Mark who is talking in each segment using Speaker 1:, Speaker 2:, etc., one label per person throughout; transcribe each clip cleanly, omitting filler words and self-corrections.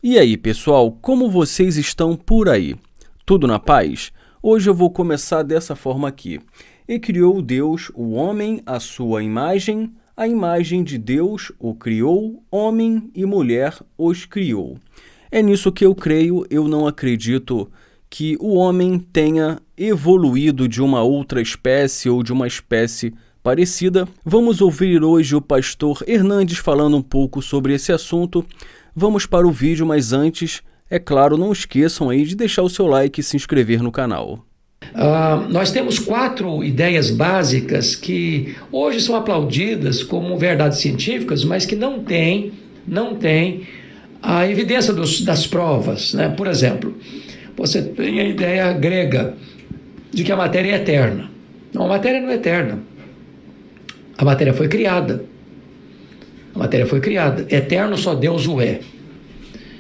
Speaker 1: E aí, pessoal, como vocês estão por aí? Tudo na paz? Hoje eu vou começar dessa forma aqui. E criou Deus o homem à sua imagem, a imagem de Deus o criou, homem e mulher os criou. É nisso que eu creio, eu não acredito que o homem tenha evoluído de uma outra espécie ou de uma espécie parecida. Vamos ouvir hoje o pastor Hernandes falando um pouco sobre esse assunto. Vamos para o vídeo, mas antes, é claro, não esqueçam aí de deixar o seu like e se inscrever no canal.
Speaker 2: Nós temos 4 ideias básicas que hoje são aplaudidas como verdades científicas, mas que não têm a evidência das provas, né? Por exemplo, você tem a ideia grega de que a matéria é eterna. Não, a matéria não é eterna. A matéria foi criada. A matéria foi criada. Eterno só Deus o é.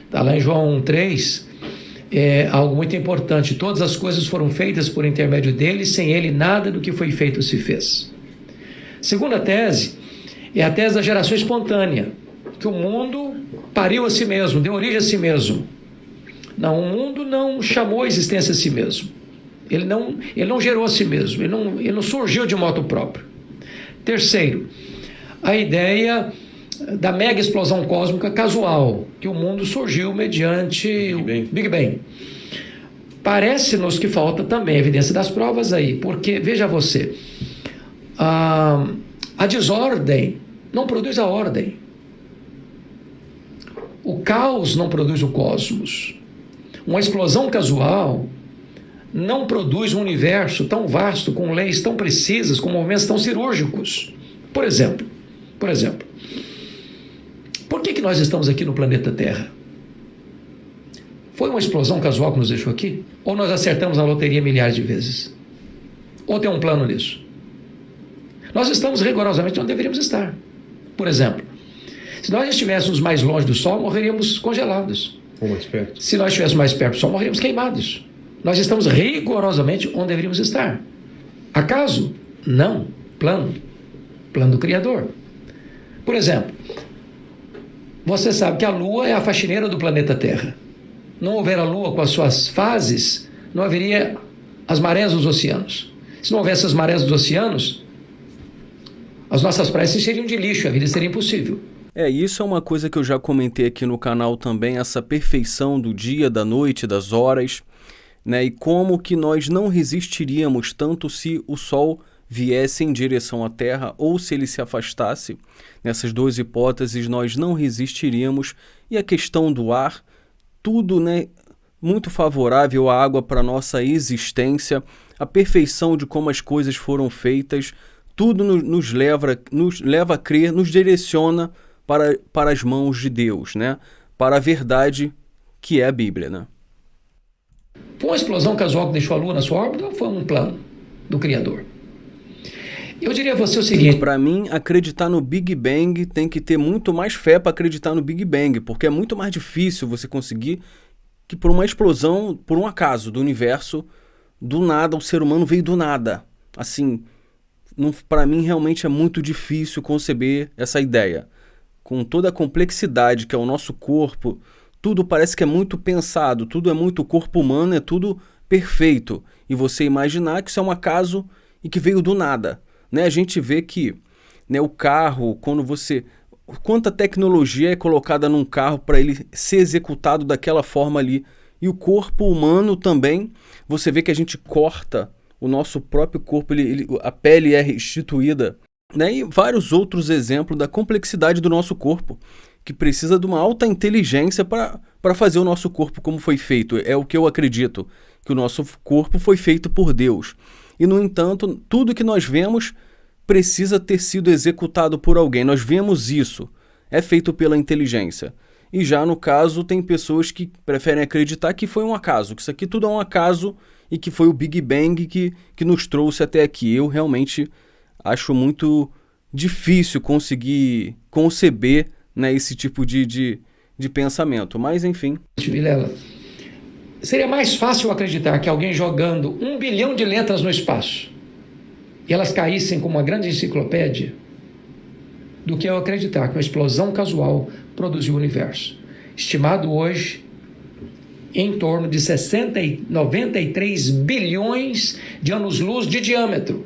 Speaker 2: Está lá em João 3, é algo muito importante. Todas as coisas foram feitas por intermédio dele, sem ele nada do que foi feito se fez. Segunda tese é a tese da geração espontânea, que o mundo pariu a si mesmo, deu origem a si mesmo. Não, o mundo não chamou a existência a si mesmo. Ele não gerou a si mesmo, ele não surgiu de modo próprio. Terceiro, a ideia da mega explosão cósmica casual, que o mundo surgiu mediante o Big Bang. Parece-nos que falta também a evidência das provas aí, porque, veja você, a desordem não produz a ordem. O caos não produz o cosmos. Uma explosão casual não produz um universo tão vasto, com leis tão precisas, com movimentos tão cirúrgicos. Por exemplo, por que nós estamos aqui no planeta Terra? Foi uma explosão casual que nos deixou aqui? Ou nós acertamos na loteria milhares de vezes? Ou tem um plano nisso? Nós estamos rigorosamente onde deveríamos estar. Por exemplo, se nós estivéssemos mais longe do Sol, morreríamos congelados.
Speaker 3: Ou mais perto.
Speaker 2: Se nós estivéssemos mais perto do Sol, morreríamos queimados. Nós estamos rigorosamente onde deveríamos estar. Acaso? Não. Plano do Criador. Por exemplo, você sabe que a Lua é a faxineira do planeta Terra. Não houver a Lua com as suas fases, não haveria as marés dos oceanos. Se não houvesse as marés dos oceanos, as nossas praias seriam de lixo, a vida seria impossível.
Speaker 1: Isso é uma coisa que eu já comentei aqui no canal também, essa perfeição do dia, da noite, das horas, né? E como que nós não resistiríamos tanto se o Sol viesse em direção à Terra ou se ele se afastasse. Nessas duas hipóteses nós não resistiríamos. E a questão do ar, tudo, né, muito favorável à água para a nossa existência, a perfeição de como as coisas foram feitas, tudo nos leva a crer, nos direciona para as mãos de Deus, né? Para a verdade que é a Bíblia, né?
Speaker 2: Foi uma explosão casual que deixou a Lua na sua órbita ou foi um plano do Criador? Eu diria a você o seguinte...
Speaker 1: Para mim, acreditar no Big Bang tem que ter muito mais fé para acreditar no Big Bang, porque é muito mais difícil você conseguir que por uma explosão, por um acaso do universo, do nada, o ser humano veio do nada. Assim, para mim realmente é muito difícil conceber essa ideia. Com toda a complexidade que é o nosso corpo, tudo parece que é muito pensado, tudo é muito corpo humano, é tudo perfeito. E você imaginar que isso é um acaso e que veio do nada. Né? A gente vê que, né, o carro, quando você... Quanta tecnologia é colocada num carro para ele ser executado daquela forma ali. E o corpo humano também, você vê que a gente corta o nosso próprio corpo, a pele é restituída. Né? E vários outros exemplos da complexidade do nosso corpo, que precisa de uma alta inteligência para fazer o nosso corpo como foi feito. É o que eu acredito, que o nosso corpo foi feito por Deus. E, no entanto, tudo que nós vemos precisa ter sido executado por alguém. Nós vemos isso. É feito pela inteligência. E já no caso, tem pessoas que preferem acreditar que foi um acaso, que isso aqui tudo é um acaso e que foi o Big Bang que nos trouxe até aqui. Eu realmente acho muito difícil conseguir conceber, né, esse tipo de pensamento. Mas, enfim.
Speaker 2: Vilela, seria mais fácil acreditar que alguém jogando 1 bilhão de letras no espaço e elas caíssem como uma grande enciclopédia do que eu acreditar que uma explosão casual produziu o universo. estimado hoje em torno de 93 bilhões de anos-luz de diâmetro.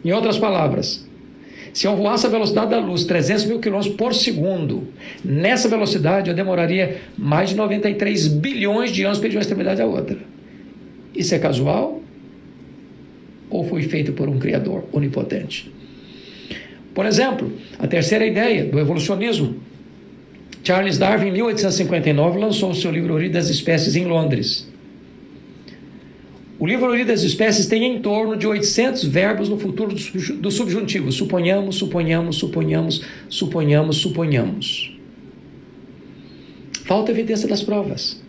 Speaker 2: Em outras palavras, se eu voasse a velocidade da luz, 300 mil quilômetros por segundo, nessa velocidade eu demoraria mais de 93 bilhões de anos para ir de uma extremidade à outra. Isso é casual? Ou foi feito por um Criador onipotente? Por exemplo, a terceira ideia do evolucionismo. Charles Darwin, em 1859, lançou o seu livro Origem das Espécies em Londres. O livro Origem das Espécies tem em torno de 800 verbos no futuro do subjuntivo. Suponhamos, suponhamos, suponhamos, suponhamos, suponhamos. Falta evidência das provas.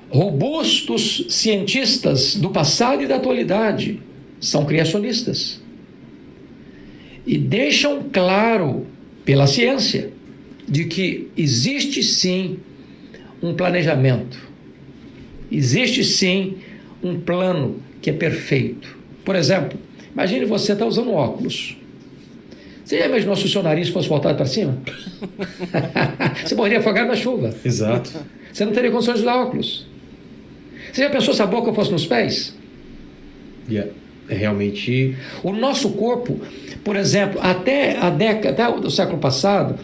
Speaker 2: Robustos cientistas do passado e da atualidade são criacionistas. E deixam claro, pela ciência, de que existe sim um planejamento, existe sim um plano que é perfeito. Por exemplo, imagine você estar usando óculos. Você já imaginou se o seu nariz fosse voltado para cima? Você morreria afogado na chuva.
Speaker 3: Exato.
Speaker 2: Você não teria condições de usar óculos. Você já pensou se a boca fosse nos pés?
Speaker 3: É realmente...
Speaker 2: O nosso corpo, por exemplo, até o século passado,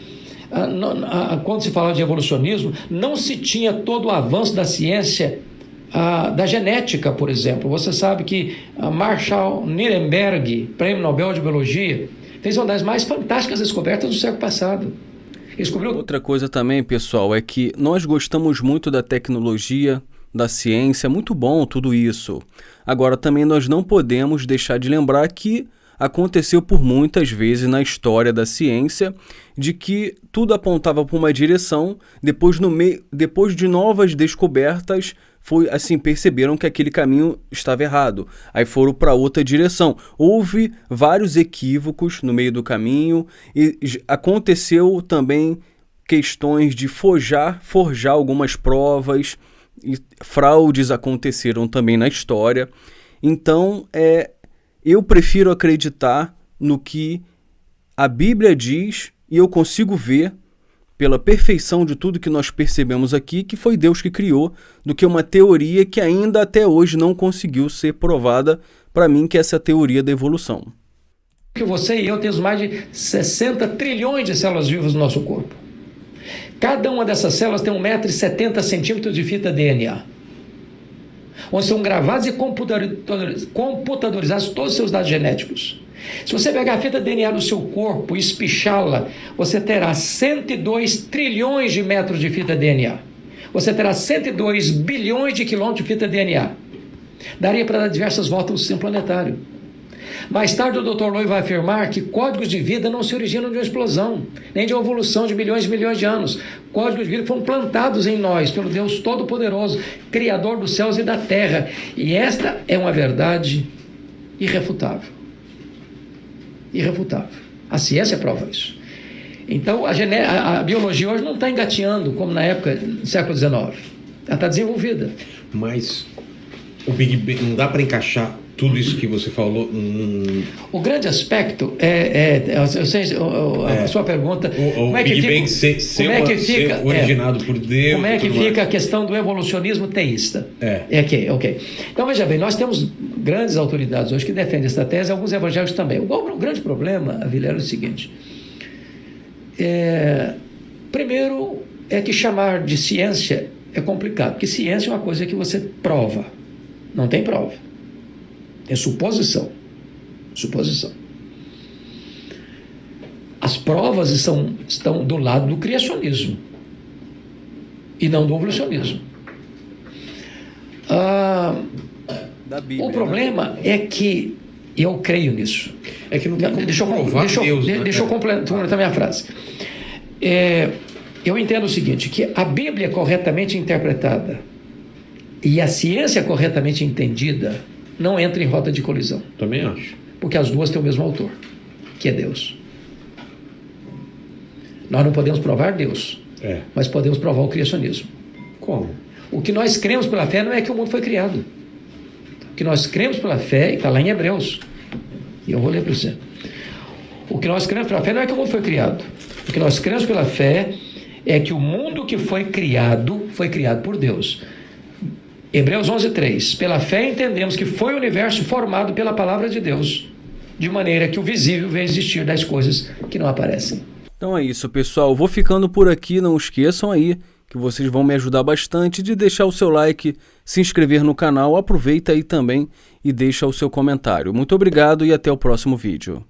Speaker 2: quando se falava de evolucionismo, não se tinha todo o avanço da ciência, da genética, por exemplo. Você sabe que Marshall Nirenberg, Prêmio Nobel de Biologia, fez uma das mais fantásticas descobertas do século passado. Descobriu...
Speaker 1: Outra coisa também, pessoal, é que nós gostamos muito da tecnologia, da ciência, é muito bom tudo isso. Agora, também nós não podemos deixar de lembrar que aconteceu por muitas vezes na história da ciência de que tudo apontava para uma direção, depois de novas descobertas, perceberam que aquele caminho estava errado, aí foram para outra direção. Houve vários equívocos no meio do caminho e aconteceu também questões de forjar algumas provas, e fraudes aconteceram também na história. Então, eu prefiro acreditar no que a Bíblia diz e eu consigo ver pela perfeição de tudo que nós percebemos aqui, que foi Deus que criou, do que uma teoria que ainda até hoje não conseguiu ser provada para mim, que é essa teoria da evolução.
Speaker 2: Que você e eu temos mais de 60 trilhões de células vivas no nosso corpo. Cada uma dessas células tem 1,70 m de fita DNA, onde são gravados e computadorizados todos os seus dados genéticos. Se você pegar a fita DNA do seu corpo e espichá-la, você terá 102 trilhões de metros de fita DNA. Você terá 102 bilhões de quilômetros de fita DNA. Daria para dar diversas voltas no sistema planetário. Mais tarde o Dr. Loy vai afirmar que códigos de vida não se originam de uma explosão, nem de uma evolução de milhões e milhões de anos. Códigos de vida foram plantados em nós pelo Deus Todo-Poderoso, Criador dos céus e da terra. E esta é uma verdade irrefutável. Irrefutável. A ciência prova isso. Então a biologia hoje não está engateando como na época do século XIX. Ela está desenvolvida.
Speaker 3: Mas o Big Bang não dá para encaixar tudo isso que você falou.
Speaker 2: O grande aspecto a sua pergunta.
Speaker 3: Como é que Big Bang ser originado por Deus.
Speaker 2: Como é que fica a questão do evolucionismo teísta? Ok. Então veja bem, nós temos grandes autoridades hoje que defendem essa tese, alguns evangélicos também. O grande problema, Vilela, é o seguinte: primeiro é que chamar de ciência é complicado, porque ciência é uma coisa que você prova, não tem prova. É suposição. As provas estão do lado do criacionismo e não do evolucionismo.
Speaker 1: Da Bíblia,
Speaker 2: o problema é que eu creio nisso.
Speaker 3: É que não tem como provar Deus, né?
Speaker 2: Deixa eu completar minha frase. Eu entendo o seguinte, que a Bíblia corretamente interpretada e a ciência corretamente entendida não entra em rota de colisão.
Speaker 3: Também acho.
Speaker 2: Porque as duas têm o mesmo autor, que é Deus. Nós não podemos provar Deus, mas podemos provar o criacionismo.
Speaker 3: Como?
Speaker 2: O que nós cremos pela fé não é que o mundo foi criado. O que nós cremos pela fé, está lá em Hebreus, e eu vou ler para você. O que nós cremos pela fé não é que o mundo foi criado. O que nós cremos pela fé é que o mundo que foi criado por Deus. Hebreus 11:3. Pela fé entendemos que foi o universo formado pela palavra de Deus, de maneira que o visível veio existir das coisas que não aparecem.
Speaker 1: Então é isso, pessoal. Eu vou ficando por aqui. Não esqueçam aí que vocês vão me ajudar bastante de deixar o seu like, se inscrever no canal. Aproveita aí também e deixa o seu comentário. Muito obrigado e até o próximo vídeo.